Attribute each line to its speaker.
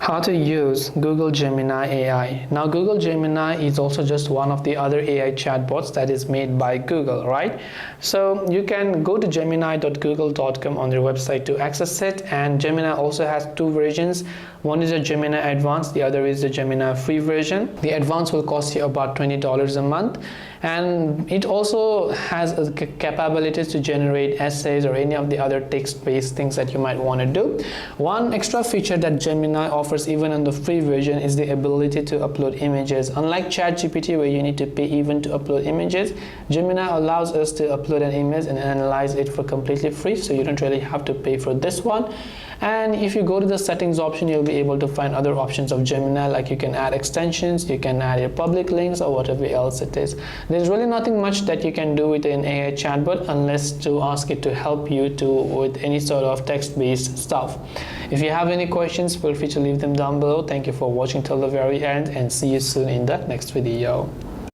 Speaker 1: How to use Google Gemini AI. Now, Google Gemini is also just one of the other AI chatbots that is made by Google, right? So you can go to gemini.google.com on their website to access it, and Gemini also has two versions. One is a Gemini Advanced, the other is the Gemini free version. The Advanced will cost you about $20 a month, and it also has a capabilities to generate essays or any of the other text-based things that you might want to do. One extra feature that Gemini offers even on the free version is the ability to upload images. Unlike ChatGPT, where you need to pay even to upload images, Gemini allows us to upload an image and analyze it for completely free, so you don't really have to pay for this one. And if you go to the settings option, you'll be able to find other options of Gemini, like you can add extensions, you can add your public links, or whatever else it is. There's really nothing much that you can do with an AI chatbot unless to ask it to help you with any sort of text-based stuff. If you have any questions, feel free to leave them down below. Thank you for watching till the very end, and see you soon in the next video.